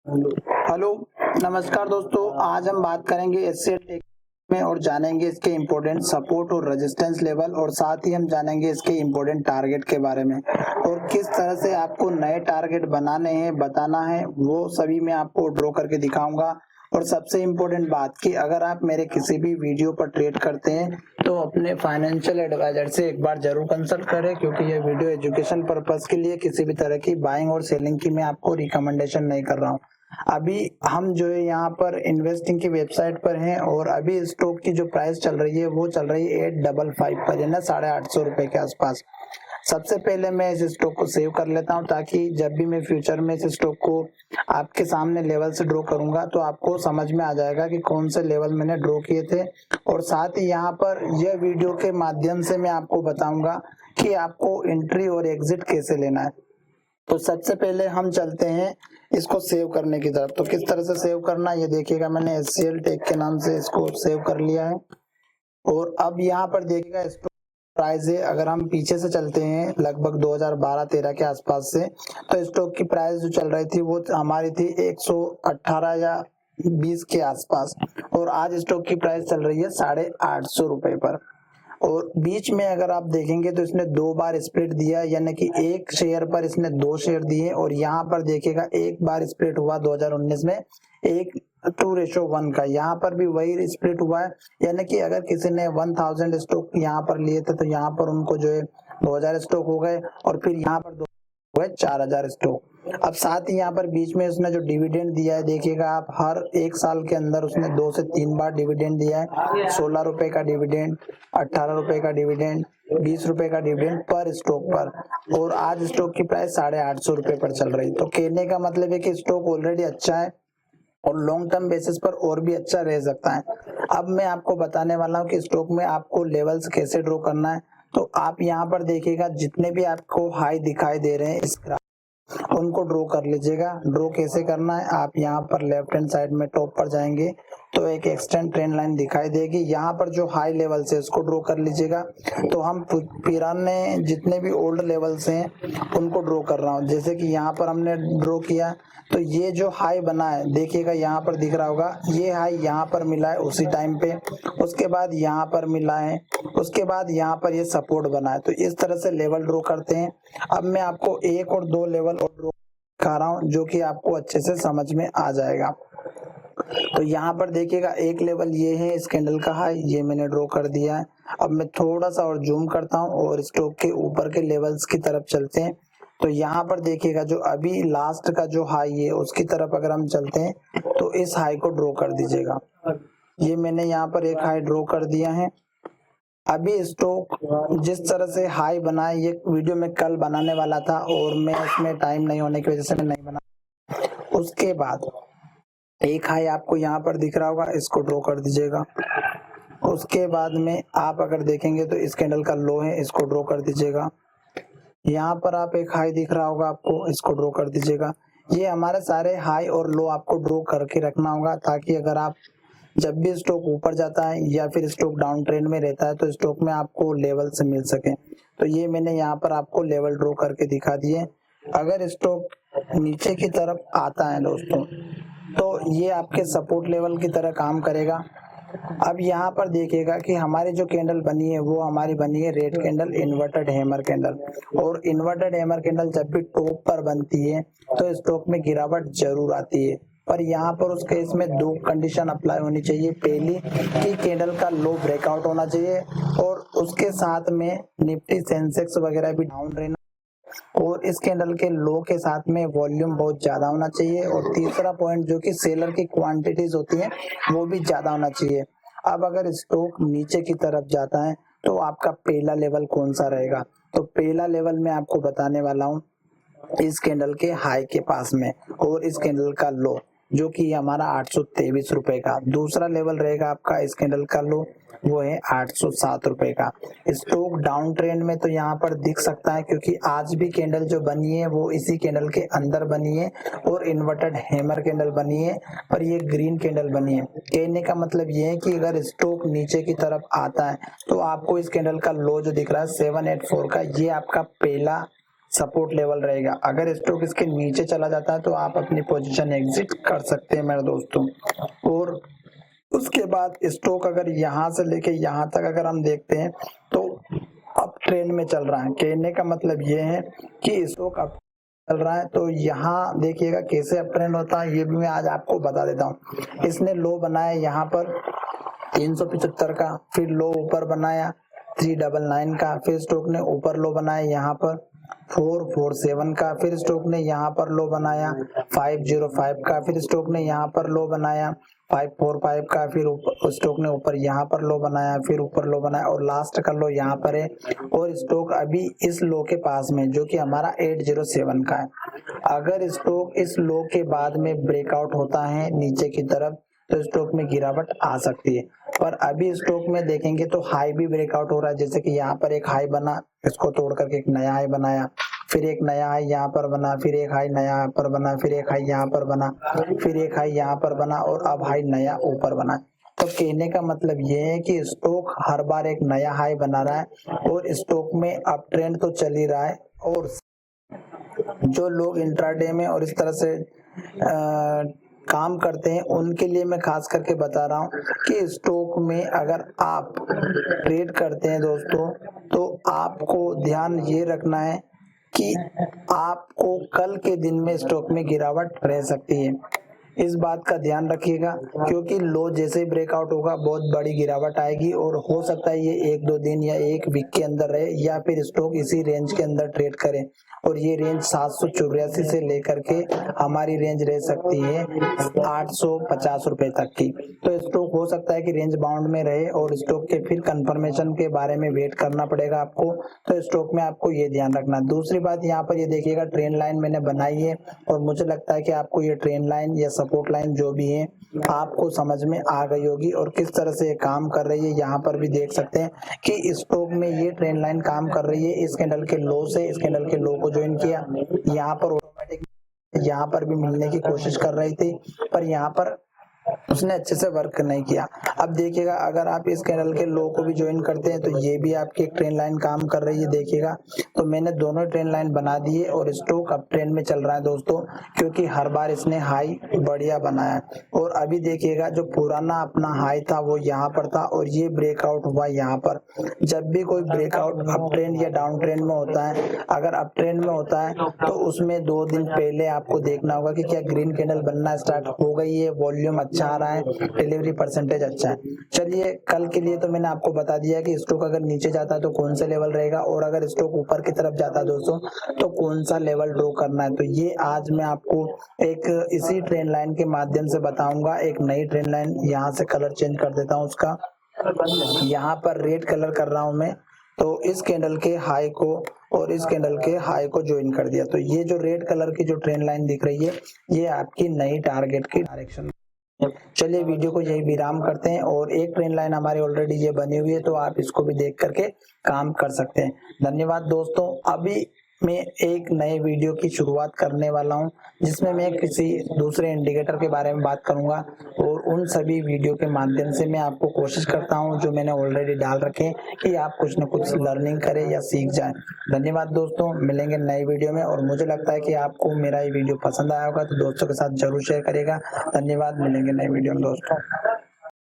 Hello, नमस्कार दोस्तों। आज हम बात करेंगे एचसीएल टेक में और जानेंगे इसके इम्पोर्टेंट सपोर्ट और रेजिस्टेंस लेवल, और साथ ही हम जानेंगे इसके इम्पोर्टेंट टारगेट के बारे में और किस तरह से आपको नए टारगेट बनाने हैं, बताना है, वो सभी मैं आपको ड्रॉ करके दिखाऊंगा। और सबसे इम्पोर्टेंट बात कि अगर आप मेरे किसी भी वीडियो पर ट्रेड करते हैं तो अपने फाइनेंशियल एडवाइजर से एक बार जरूर कंसल्ट करें, क्योंकि ये वीडियो एजुकेशन पर्पस के लिए किसी भी तरह की बाइंग और सेलिंग की मैं आपको रिकमेंडेशन नहीं कर रहा हूँ। अभी हम जो है यहाँ पर इन्वेस्टिंग की वेबसाइट पर हैं और अभी स्टॉक की जो प्राइस चल रही है वो चल रही है 855 पर, यानी 850 रुपए के आसपास। सबसे पहले मैं इस स्टॉक को सेव कर लेता हूं, ताकि जब भी मैं फ्यूचर में इस स्टॉक को आपके सामने लेवल से ड्रॉ करूंगा तो आपको समझ में आ जाएगा कि कौन से लेवल मैंने ड्रॉ किए थे। और साथ ही यहाँ पर यह वीडियो के माध्यम से मैं आपको बताऊंगा कि आपको एंट्री और एग्जिट कैसे लेना है। तो सबसे पहले हम चलते हैं इसको सेव करने की तरफ। तो किस तरह से सेव करना, ये देखिएगा मैंने एचसीएल टेक के नाम से इसको सेव कर लिया है। और अब यहाँ पर देखिएगा स्टॉक प्राइस है, अगर हम पीछे से चलते हैं लगभग 2012-13 के आसपास से, तो स्टॉक की प्राइस जो चल रही थी वो हमारी थी 118 या 20 के आसपास, और आज स्टॉक की प्राइस चल रही है 850 रुपए पर। और बीच में अगर आप देखेंगे तो इसने 2 बार स्प्लिट दिया, यानी कि एक शेयर पर इसने 2 शेयर दिए। और यहाँ पर देखिएगा एक बार स्प्लिट हुआ 2019 में 1:1 का, यहाँ पर भी वही स्प्लिट हुआ है। यानी कि अगर किसी ने 1000 स्टॉक यहाँ पर लिए थे तो यहाँ पर उनको जो है 2000 स्टॉक हो गए, और फिर यहाँ पर हो गए 4000 स्टॉक। अब साथ ही यहाँ पर बीच में उसने जो डिविडेंड दिया है, देखिएगा आप, हर एक साल के अंदर उसने 2 से 3 बार डिविडेंड दिया है। 16 रुपए का डिविडेंड, 18 रुपए का डिविडेंड, 20 रुपए का डिविडेंड पर स्टॉक पर। और आज स्टॉक की प्राइस 850 रुपए पर चल रही। तो कहने का मतलब है कि स्टॉक ऑलरेडी अच्छा है और लॉन्ग टर्म बेसिस पर और भी अच्छा रह सकता है। अब मैं आपको बताने वाला हूँ कि स्टॉक में आपको लेवल्स कैसे ड्रॉ करना है। तो आप यहाँ पर देखिएगा जितने भी आपको हाई दिखाई दे रहे हैं इस उनको ड्रॉ कर लीजिएगा। ड्रॉ कैसे करना है, आप यहाँ पर लेफ्ट हैंड साइड में टॉप पर जाएंगे तो एक एक्सटेंड ट्रेंड लाइन दिखाई देगी, यहाँ पर जो हाई लेवल से उसको ड्रॉ कर लीजिएगा। तो हम पुराने जितने भी ओल्ड लेवल्स हैं उनको ड्रॉ कर रहा हूँ। जैसे कि यहाँ पर हमने ड्रॉ किया तो ये जो हाई बना है, देखिएगा यहाँ पर दिख रहा होगा, ये हाई यहाँ पर मिला है उसी टाइम पे, उसके बाद यहाँ पर मिला है, उसके बाद यहाँ पर ये सपोर्ट बना है। तो इस तरह से लेवल ड्रॉ करते हैं। अब मैं आपको 1 और 2 लेवल और ड्रॉ दिखा रहा हूँ जो कि आपको अच्छे से समझ में आ जाएगा। तो यहाँ पर देखिएगा एक लेवल ये है इस कैंडल का हाई, ये मैंने ड्रॉ कर दिया है। अब मैं थोड़ा सा और जूम करता हूँ और स्टॉक के ऊपर के लेवल्स की तरफ चलते हैं। तो यहाँ पर देखिएगा जो अभी लास्ट का जो हाई है उसकी तरफ अगर हम चलते हैं तो इस हाई को ड्रॉ कर दीजिएगा। ये मैंने यहाँ पर एक हाई ड्रॉ कर दिया है। अभी स्टॉक जिस तरह से हाई बना है, ये वीडियो में कल बनाने वाला था और मैं उसमें टाइम नहीं होने की वजह से मैं नहीं बना। उसके बाद एक हाई आपको यहाँ पर दिख रहा होगा, इसको ड्रॉ कर दीजिएगा। उसके बाद में आप अगर देखेंगे तो इस कैंडल का लो है, इसको ड्रॉ कर दीजिएगा। यहाँ पर आप एक हाई दिख रहा होगा आपको, इसको ड्रॉ कर दीजिएगा। ये हमारे सारे हाई और लो आपको ड्रॉ करके रखना होगा, ताकि अगर आप जब भी स्टॉक ऊपर जाता है या फिर स्टॉक डाउन ट्रेंड में रहता है तो स्टॉक में आपको लेवल से मिल सके। तो ये मैंने यहाँ पर आपको लेवल ड्रॉ करके दिखा दिए। अगर स्टॉक नीचे की तरफ आता है दोस्तों तो ये आपके सपोर्ट लेवल की तरह काम करेगा। अब यहाँ पर देखिएगा कि हमारी जो कैंडल बनी है वो हमारी बनी है red candle, inverted hammer candle. और इन्वर्टेड हैमर कैंडल जब भी टॉप पर बनती है तो स्टॉक में गिरावट जरूर आती है, पर यहाँ पर उस केस में 2 कंडीशन अप्लाई होनी चाहिए। पहली कि कैंडल का लो ब्रेकआउट होना चाहिए, और उसके साथ में निफ्टी सेंसेक्स वगैरह भी डाउन रहना, और इस कैंडल के लो के साथ में वॉल्यूम बहुत ज्यादा होना चाहिए। और तीसरा पॉइंट जो कि सेलर की क्वांटिटीज होती है वो भी ज्यादा होना चाहिए। अब अगर स्टॉक नीचे की तरफ जाता है तो आपका पहला लेवल कौन सा रहेगा, तो पहला लेवल मैं आपको बताने वाला हूँ इस कैंडल के हाई के पास में, और इस कैंडल का लो जो कि हमारा 823 रुपए का। दूसरा लेवल रहेगा आपका इस कैंडल का लो, वो है 807 रुपए का। स्टॉक डाउन ट्रेंड में तो यहाँ पर दिख सकता है, क्योंकि आज भी कैंडल जो बनी है वो इसी कैंडल के अंदर बनी है और इन्वर्टेड हैमर कैंडल बनी है, पर ये ग्रीन कैंडल बनी है। कहने का मतलब ये है कि अगर स्टॉक नीचे की तरफ आता है तो आपको इस कैंडल का लो जो दिख रहा है 784 का, ये आपका पहला सपोर्ट लेवल रहेगा। अगर स्टॉक इसके नीचे चला जाता है तो आप अपनी पोजीशन एग्जिट कर सकते हैं मेरे दोस्तों। और उसके बाद स्टॉक अगर यहाँ से लेके यहाँ तक अगर हम देखते हैं तो अप ट्रेंड में चल रहा है। कहने का मतलब ये है कि स्टॉक अप चल रहा है। तो यहाँ देखिएगा कैसे अप ट्रेंड होता है, ये भी मैं आज आपको बता देता हूँ। इसने लो बनाया यहाँ पर 375 का, फिर लो ऊपर बनाया 399 का, फिर स्टॉक ने ऊपर लो बनाया यहाँ पर 447 का, फिर स्टॉक ने यहाँ पर लो बनाया 505 का, फिर स्टॉक ने यहाँ पर लो बनाया 545 का, फिर स्टॉक ने ऊपर यहाँ पर लो बनाया, फिर ऊपर लो बनाया और लास्ट का लो यहाँ पर है। और स्टॉक अभी इस लो के पास में जो कि हमारा 807 का है। अगर स्टॉक इस लो के बाद में ब्रेकआउट होता है नीचे की तरफ तो स्टॉक में गिरावट आ सकती है। पर अभी स्टॉक में देखेंगे तो हाई भी ब्रेकआउट हो रहा है। जैसे कि यहाँ पर एक हाई बना, इसको तोड़ करके एक नया हाई बनाया, फिर एक नया हाई यहाँ पर बना, फिर एक हाई नया यहाँ पर बना, फिर एक हाई यहाँ पर बना, फिर एक हाई यहाँ पर बना और अब हाई नया ऊपर बना। तो कहने का मतलब ये है कि स्टॉक हर बार एक नया हाई बना रहा है और स्टॉक में अप ट्रेंड तो चल ही रहा है। और जो लोग इंट्राडे में और इस तरह से काम करते हैं उनके लिए मैं खास करके बता रहा हूँ कि स्टॉक में अगर आप ट्रेड करते हैं दोस्तों तो आपको ध्यान ये रखना है कि आपको कल के दिन में स्टॉक में गिरावट रह सकती है। इस बात का ध्यान रखिएगा क्योंकि लो जैसे ही ब्रेकआउट होगा बहुत बड़ी गिरावट आएगी और हो सकता है ये 1-2 दिन या 1 वीक के अंदर रहे या फिर स्टॉक इसी रेंज के अंदर ट्रेड करे। और ये रेंज 784 से लेकर के हमारी रेंज रह सकती है 850 रुपए तक की। तो स्टॉक हो सकता है कि रेंज बाउंड में रहे और स्टॉक के फिर कंफर्मेशन के बारे में वेट करना पड़ेगा आपको। तो स्टॉक में आपको ये ध्यान रखना। दूसरी बात यहाँ पर ये देखिएगा ट्रेंड लाइन मैंने बनाई है और मुझे लगता है कि आपको ये ट्रेंड लाइन या सपोर्ट लाइन जो भी है आपको समझ में आ गई होगी और किस तरह से ये काम कर रही है। यहाँ पर भी देख सकते हैं कि स्टॉक में ये ट्रेंड लाइन काम कर रही है। इस कैंडल के लो से इस कैंडल के लो को ज्वाइन किया, यहाँ पर ऑटोमेटिक यहाँ पर भी मिलने की कोशिश कर रही थी पर यहाँ पर उसने अच्छे से वर्क नहीं किया। अब देखिएगा अगर आप इस कैंडल के लो को भी ज्वाइन करते हैं तो ये भी आपकी एक ट्रेंड लाइन काम कर रही है। देखिएगा तो मैंने दोनों ट्रेंड लाइन बना दी है और स्टॉक अप ट्रेंड में चल रहा है दोस्तों क्योंकि हर बार इसने हाई बढ़िया बनाया। और अभी देखिएगा जो पुराना अपना हाई था वो यहाँ पर था और ये ब्रेकआउट हुआ यहाँ पर। जब भी कोई ब्रेकआउट अप ट्रेंड या डाउन ट्रेंड में होता है, अगर अप ट्रेंड में होता है तो उसमें 2 दिन पहले आपको देखना होगा कि क्या ग्रीन कैंडल बनना स्टार्ट हो गई है, वॉल्यूम अच्छा आ रहा है, डिलीवरी परसेंटेज अच्छा है। चलिए कल के लिए तो मैंने आपको बता दिया कि स्टॉक अगर नीचे जाता है तो कौन सा लेवल रहेगा और अगर स्टॉक ऊपर की तरफ जाता है दोस्तों तो कौन सा लेवल ड्रॉ करना है। तो ये आज मैं आपको एक इसी ट्रेंड लाइन के माध्यम से बताऊंगा। एक नई ट्रेंड लाइन यहाँ से कलर चेंज कर देता हूँ उसका, यहाँ पर रेड कलर कर रहा हूँ मैं। तो इस कैंडल के हाई को और इस कैंडल के हाई को ज्वाइन कर दिया। तो ये जो रेड कलर की जो ट्रेंड लाइन दिख रही है ये आपकी नई टारगेट की डायरेक्शन। चलिए वीडियो को यही विराम करते हैं और एक ट्रेंड लाइन हमारी ऑलरेडी ये बनी हुई है तो आप इसको भी देख करके काम कर सकते हैं। धन्यवाद दोस्तों। अभी मैं एक नए वीडियो की शुरुआत करने वाला हूं जिसमें मैं किसी दूसरे इंडिकेटर के बारे में बात करूंगा और उन सभी वीडियो के माध्यम से मैं आपको कोशिश करता हूं जो मैंने ऑलरेडी डाल रखे हैं कि आप कुछ न कुछ लर्निंग करें या सीख जाएं। धन्यवाद दोस्तों, मिलेंगे नए वीडियो में और मुझे लगता है कि आपको मेरा ये वीडियो पसंद आया होगा तो दोस्तों के साथ जरूर शेयर करेगा। धन्यवाद, मिलेंगे नए वीडियो में दोस्तों।